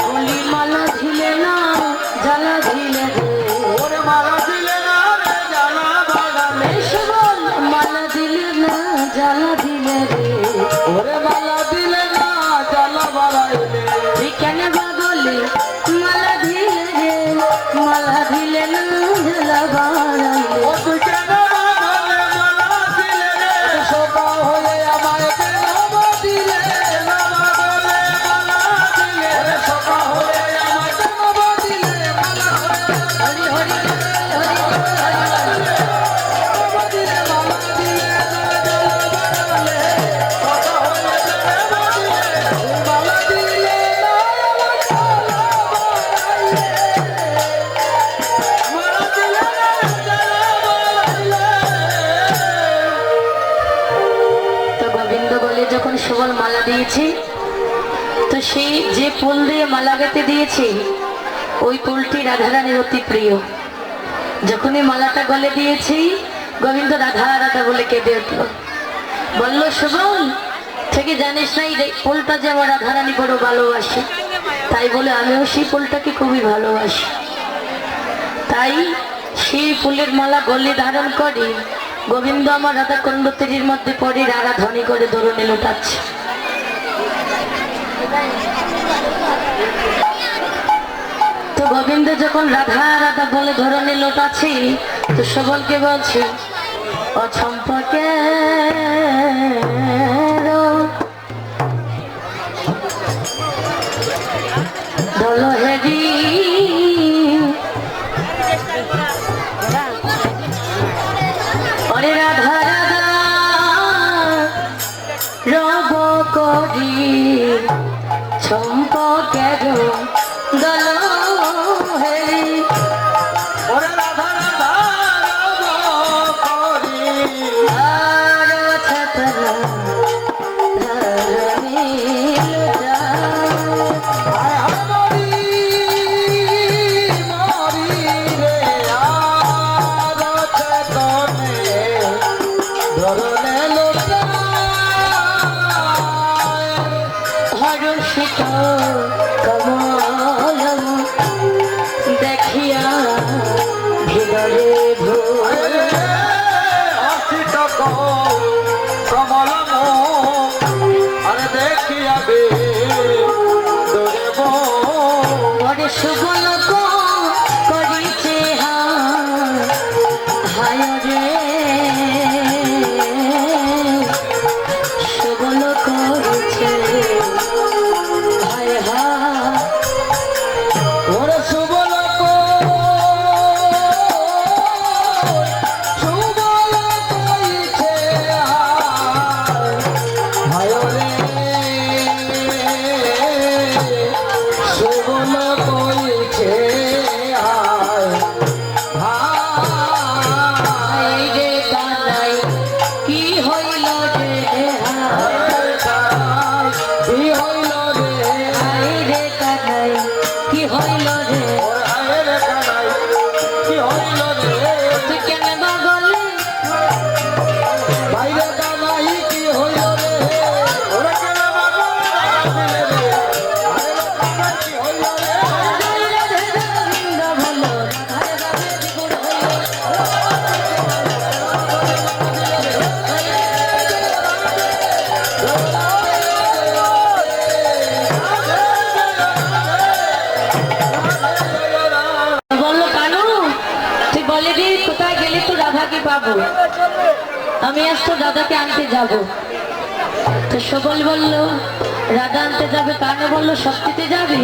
বলি মালা ঝিলে না জ্বালা ঝিলে রে, ওরে মালা দিলে না রে জ্বালা বাড়ালে, সুবল মালা দিলে না জ্বালা দিলে রে, ওরে মালা দিলে না জ্বালা বাড়াইলে, তুই কেন বলি মালা দিলে রে, মালা দিলে না জ্বালা বাড়াইলে। ও তুই কেন বাড়ালে মালা দিলে রে, সবা হয়ে আমায় কেন দিলে, না বাড়ালে মালা দিলে, ওরে সবা হয়ে আমায় কেন দিলে, মালা হরি হরি হরি হরি দিলে, মালা দিলে না জ্বালা বাড়ালে, সবা হয়ে দিলে, মালা দিলে না জ্বালা বাড়াইলে, মালা দিলে না জ্বালা বাড়াইলে। তো গোবিন্দ বলে যখন সুবল মালা দিয়েছে, তো সেই যে ফুল দিয়ে মালা গেঁথে দিয়েছে ওই ফুলটি রাধারানীর অতি প্রিয়। যখনই মালাটা গলে দিয়েছি গোবিন্দ রাধা রাধা বলে কেঁদে উঠল, বলল সুবল থেকে জানিস না এই ফুলটা যে আমার রাধারানী বড় ভালোবাসে, তাই বলে আমিও সেই ফুলটাকে খুবই ভালোবাসি। তাই সেই ফুলের মালা গলে ধারণ করে গোবিন্দ আমার রাধা কুণ্ডতির মধ্যে পড়ে রাধাধ্বনি করে দরুনে লোটাচ্ছে। তো গোবিন্দ যখন রাধা রাধা বলে ধরনে লোটাচ্ছে, তো সবলকে বলছে ও চম্পকে দলো হেরি ওরে রাধা রাধা রব করি চম্পকের দল হেরি, ওরে রাধা রাধা রব করি, আর ছাতনা ধরণী লুটা। আয় হামারি মারি রে আর চেতনে ধরনে লোটা, হরষিত কমল দেখিয়া ভিতরে ভোর, হাসিত কমল আরে দেখিয়া বে দৌড়ব, বড় সুবল করিছে হায় রে, সুবল করিছে হায় হায়। ওরে সুবল সুবল কইছে হায় রে, সুবল কইছে হায় হায় রে কানাই কি হইল রে, কি হইল রে, হায় রে কানাই কি হইল রে, হায় রে কানাই কি হইল রে, তুই কেন বলে বাইরে কানাই কি হইল রে, ওরে কেন বাবা দিলে রে, আরে কানাই কি হইল রে, গোবিন্দ ভালো রাধার রাধে গুণ হইল, বললো কানু তুই বলে দি কোথায় গেলে তো রাধাকে পাবো, আমি আজ তো দাদাকে আনতে যাব। তো সবল বলল রাধা আনতে যাবে, কানু বলল সত্যিতে যাবে,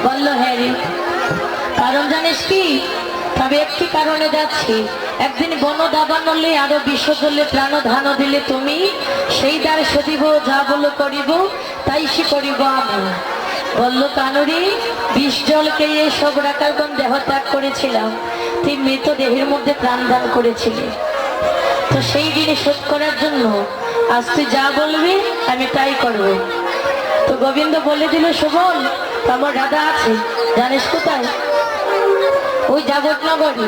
বলল হ্যাঁ রে, কারণ জানিস কি, তবে একটি কারণে যাচ্ছি, একদিন বন দাবা নলে আরো বিষ জলে প্রাণ ধান দিলে তুমি সেই দ্বার সদিব, যা বলো করিব তাই সে করিব আমি। বলল কানুরি বিষ জল খেয়ে সব রাখালগণ দেহ ত্যাগ করেছিলাম, তুই মৃত দেহের মধ্যে প্রাণ দান করেছিলি, তো সেই দিনে শোধ করার জন্য আজ তুই যা বলবি আমি তাই করব। তো গোবিন্দ বলে দিল সুবল আমার রাধা আছে জানিস কোথায়, ওই যাবটনগরী,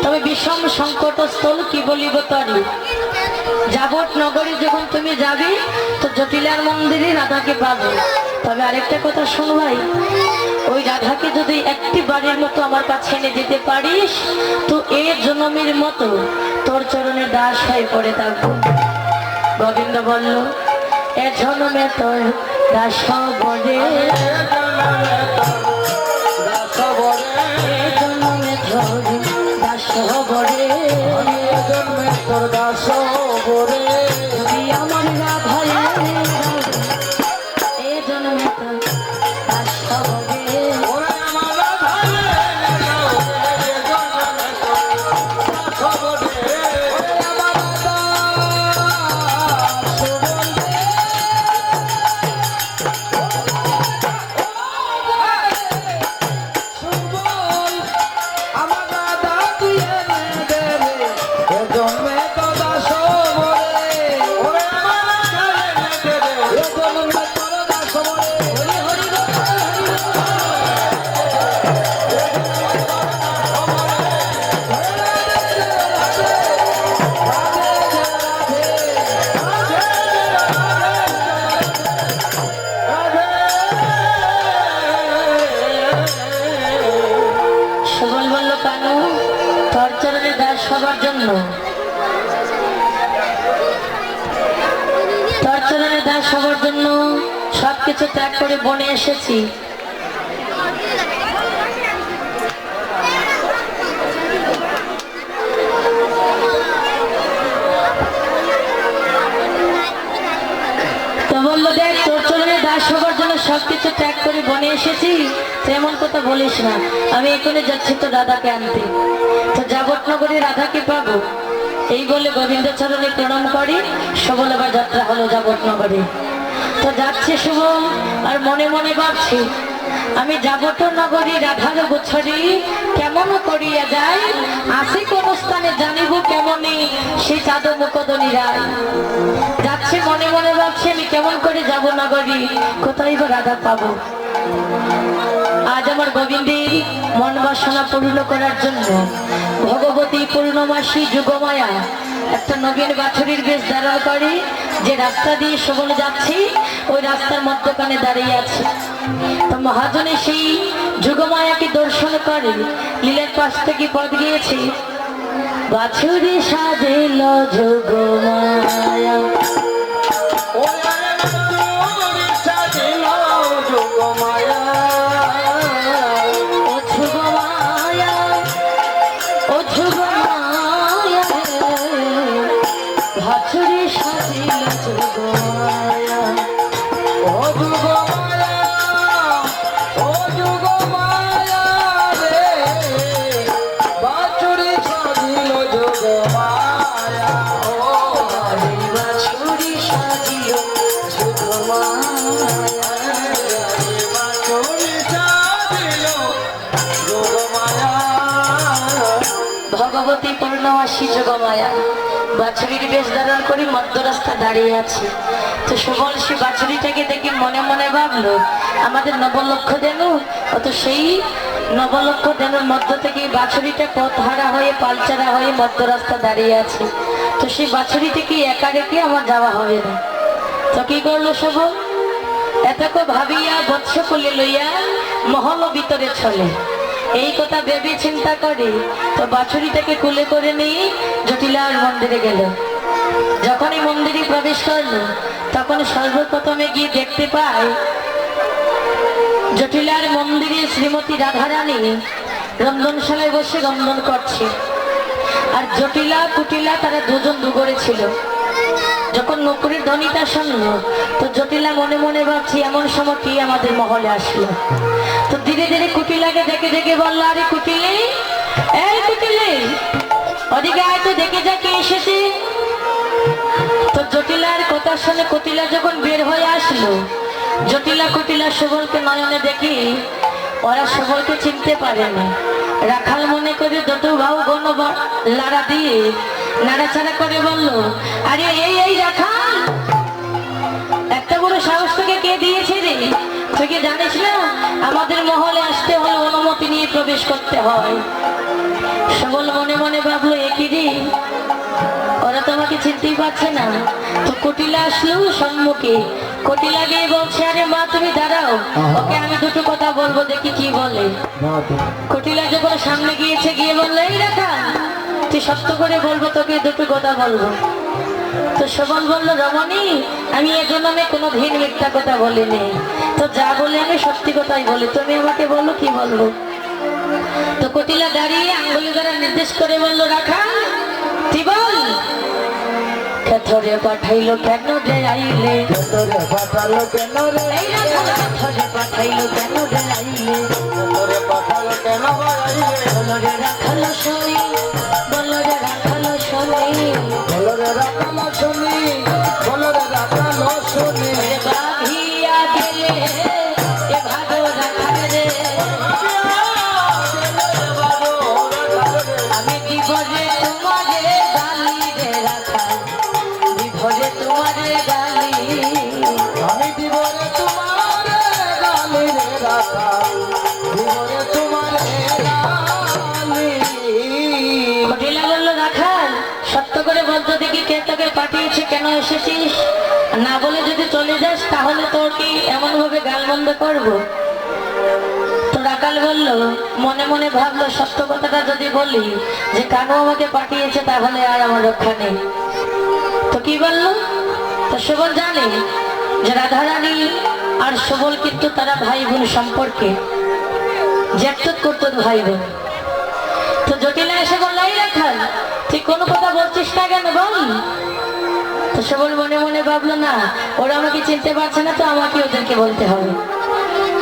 তবে বিষম সংকট স্থল কি বলিব তরি, যাবটনগরী যখন তুমি যাবে তো জটিলার মন্দিরে রাধাকে পাবে, তবে আরেকটা কথা শোন ভাই, ওই রাধাকে যদি একটি বাড়ির মতো আমার কাছে এনে দিতে পারিস তো এ জনমের মতো তোর চরণের দাস হয়ে পড়ে থাকবো। গোবিন্দ বলল, এ জনমে তোর দাস বলে, এ জনমে তোর দাস বলে, তোর দাস বলে যদি আমার রাধা এ জনমে তোর দাস বলে। ওরে আমার রাধা রে খবরে আমার আমার দাদা তুই এনে দে রে এ জন্মে তো দাস বলে ওরে আমার রাধা এনে দে রে এ জন্মে তোর দাস বলে হরি হরি বল, হরি সবল বলল, কানু তোর চরণে দাস হবার জন্য, তোর চরণে দাস হবার জন্য সবকিছু ত্যাগ করে বনে এসেছি। তো বললো, দেখ তোর চরণে দাস হবার জন্য সবকিছু ত্যাগ করে বনে এসেছি, তেমন কথা বলিস না। আমি এখনই যাচ্ছি তো দাদাকে আনতে, তো যাবতনগরে রাধাকে পাবো। এই বলে গোবিন্দ চরণে প্রণাম করি সবল আবার যাত্রা হলো যাবতনগরে। তো যাচ্ছে শুভম আর মনে মনে ভাবছি, আমি যাবতনগরী রাধার গোছরি কেমন করিয়া যাই, আসি কোন স্থানে জানিব কেমনই সে চাঁদ মুকদনী রায়। যাচ্ছে মনে মনে ভাবছি, আমি কেমন করে যাব নগরী, কোথায় বা রাধা পাবো। আজ আমার গোবিন্দের মন বাসনা পূর্ণ করার জন্য ভগবতী পূর্ণমাসী যুগমায়া একটা নবীন বাছুরির বেশ ধারণ করে, যে রাস্তা দিয়ে সবল যাচ্ছি ওই রাস্তার মধ্যখানে দাঁড়িয়ে আছে। তো মহাজনে সেই যুগমায়াকে দর্শন করে লীলের পাশ থেকে পদ গিয়েছে, বাছুরি সাজিল যুগমায়া, ওরে বাছুরি সাজিল যোগমায়া ও যুগমায়া, ও যুগমায়া, বাছুরি সাজিল যুগমায়া। ও যোগমায়া, ও যোগমায়া রে বাছুরি সাজিল যোগমায়া ও আরে বাছুরি সাজিল যুগমায়া, বাছুরি সাজিল যোগমায়া ভগবতী পূর্ণমাসী যুগমায়া বাছুরির বেশ ধারণ করি মধ্য রাস্তা দাঁড়িয়ে আছে। তো সুবল সে বাছুরিটাকে দেখে মনে মনে ভাবলো, আমাদের নবলক্ষ দেনু, অত সেই নবলক্ষ দেনুর মধ্য থেকে বাছুরিটা পথ হারা হয়ে পালচারা হয়ে মধ্য রাস্তা দাঁড়িয়ে আছে। তো সেই বাছুরিটাকে একা রেখে আমার যাওয়া হবে না। তো কি করলো সবল, এতক ভাবিয়া বৎস কুলে লইয়া মহল ভিতরে চলে। এই কথা ভেবে চিন্তা করে তো বাছুরিটাকে কুলে করে নিয়ে জটিলার মন্দিরে গেল। যখনই মন্দিরে প্রবেশ করলো তখন সর্বপ্রথমে গিয়ে দেখতে পায় জটিলার মন্দিরে শ্রীমতী রাধারানী রন্ধনশালায় বসে রন্ধন করছে, আর জটিলা কুটিলা তারা দুজন দুগরে ছিল। যখন নকুরের ধ্বনিটা শুনলো তো জটিলা মনে মনে ভাবছি, এমন সময় কি আমাদের মহলে আসলো। তো ধীরে ধীরে কুটিলাকে দেখে দেখে বললো, আরে কুটিলে, এই কুটিলে, ওদিকে আয় তো, দেখে যা কে এসেছে। তো জটিলার কথা শুনে কুটিলা যখন বের হয়ে আসলো, জটিলা কুটিলা সুবলকে নয়নে দেখি ওরা সুবলকে চিনতে পারেনি। রাখাল মনে করে দুটো ভাও গণ লাড়া দিয়ে নাড়াচাড়া করে বলল, আরে এই এই রাখাল, একটা বড় সাহস তোকে কে দিয়েছে রে? তুই কি জানিস না আমাদের মহলে আসতে হলে অনুমতি নিয়ে প্রবেশ করতে হয়। সুবল মনে মনে ভাবলো, একই রে, ওরা তো আমাকে চিনতেই পারছে না। তো কুটিলা আসলো সম্মুখে, কোটি লাগিয়ে বলছে আরে মা তুমি দাঁড়াও, ওকে আমি দুটো কথা বলবো দেখি কি বলে। কটিলা যখন সামনে গিয়েছে গিয়ে বললো এই রাখা তুই সত্য করে বলবো তোকে দুটো কথা বলবো। তো সবল বলল রমণী আমি এ জন্মে কোনো ভিন মিথ্যা কথা বলিনি, তো যা বলে আমি সত্যি কথাই বলি, তুমি আমাকে বলো কি বলবো। তো কটিলা দাঁড়িয়ে আঙ্গুলি দ্বারা নির্দেশ করে বলল রাখা তুই বল। থরে পাঠাইলো কেন রে আইলে, তোরে পাঠালো কেন রে, এই রাখা থরে পাঠাইলো কেন রে আইলে, তোরে পাঠালো কেন আইলে, বলো রে রাখালো শুনি, বলো রে রাখালো শুনি, বলো রে রাখালো শুনি, বলো রে রাখালো শুনি। ওরে বাঘিয়া গেলে এ ভাগো রাখাল রে, আমি দিব যে তোমারে গালি রে রাখাল, দিব যে তোমারে গালি, আমি দিব রে তোমার গালি রে রাখাল, দিব রে তোমার গালি। কটিলা বলল রাখাল সত্য করে বলতো দেখি কে তোকে পাঠিয়েছে, কেন এসেছিস, না বলে যদি চলে যাস তাহলে তোর কি এমন ভাবে গালমন্দ করবো। তো রাখাল বলল মনে মনে ভাবলো সত্য কথাটা যদি বলি যে কানু আমাকে পাঠিয়েছে তাহলে আর আমার রক্ষা নেই। তো কি বললো, তো সবল জানে যে রাধারানী আর সবল কিন্তু তারা ভাই বোন সম্পর্কে জ্যাঠত করতো ভাই বোন। তো জটিলা এসে বলল এই রাখাল তুই কোনো কথা বলছিস না কেন বল। তো সবল মনে মনে ভাবলো না ওরা আমাকে চিনতে পারছে না, তো আমাকে ওদেরকে বলতে হবে।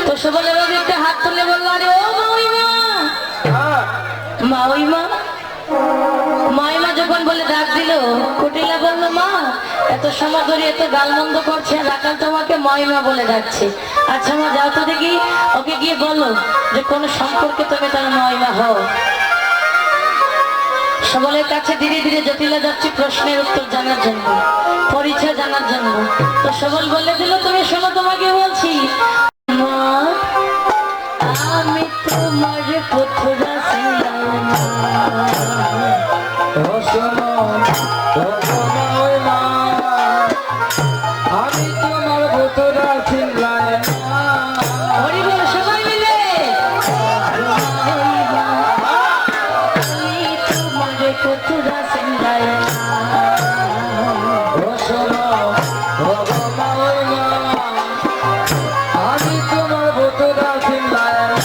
তো সবল এবার একটা হাত তুলে বললো আরে ও মাউইমা, মাউইমা, মাইমা যখন বলে ডাক দিল কুটিলা বলল মা এত সময় ধরে এত গালমন্দ করছে, রাখাল তোমাকে মাইমা বলে ডাকছে, আচ্ছা মা যাও তো দেখি ওকে গিয়ে বলো যে কোন সম্পর্কে তুমি তার মাইমা হও। সবলের কাছে ধীরে ধীরে জটিলা যাচ্ছে প্রশ্নের উত্তর জানার জন্য, পরিচয় জানার জন্য। তো সবল বলে দিল তুমি শোনো তোমাকে বলছি মা আমি তোমার পুত্রা ছিলাম, ও শোনো, ও শোনো ওই মা, আমি তোমার পুত্রা ছিলাম না। হরি বল সবাই মিলে আমি তোমার পুত্রা ছিলাম, ও শোনো, ও মা ওই মা, আমি তোমার পুত্রা ছিলাম না।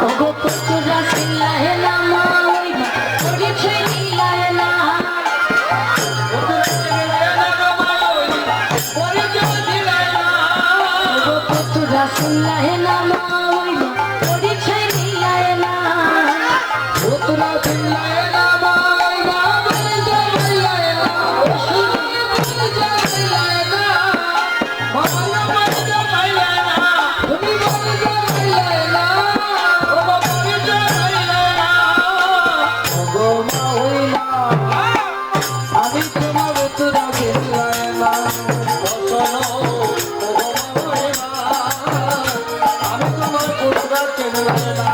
ওগো পুত্রা ছিলাম না মা ওই মা পরিচয় দিলাম না, ওগো পুত্রা ছিলাম না মা ওই মা পরিচয় দিলাম না, পুত্রা ছিলাম না মা ওই মা, পরিচয় দিলাম না। পরিচয় দিলাম না, মা পরিচয় দিলাম না, তুমি পরিচয় দিলাম না, ও মা পরিচয় দিলাম না। ওগো মা ওই মা, আমি তোমার পুত্রা ছিলাম না। ও শোনো, ওগো মা ওই মা, আমি তোমার পুত্রা ছিলাম না।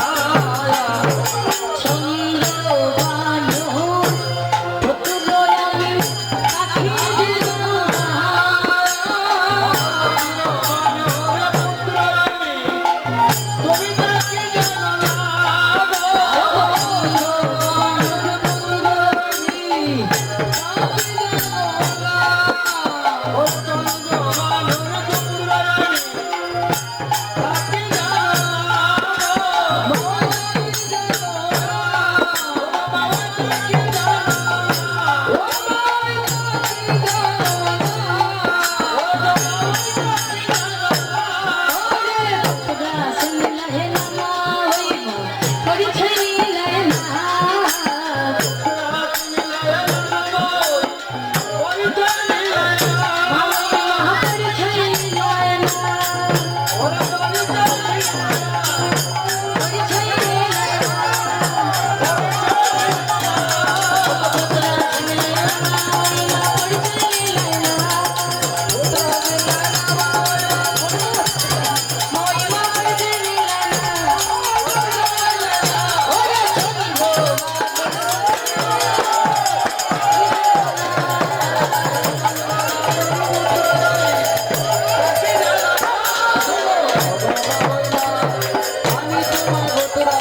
চন্দ্রবানু পুত্র আমি পাখি দিলাম Oh, হইলাম আমি তোমার গোতরা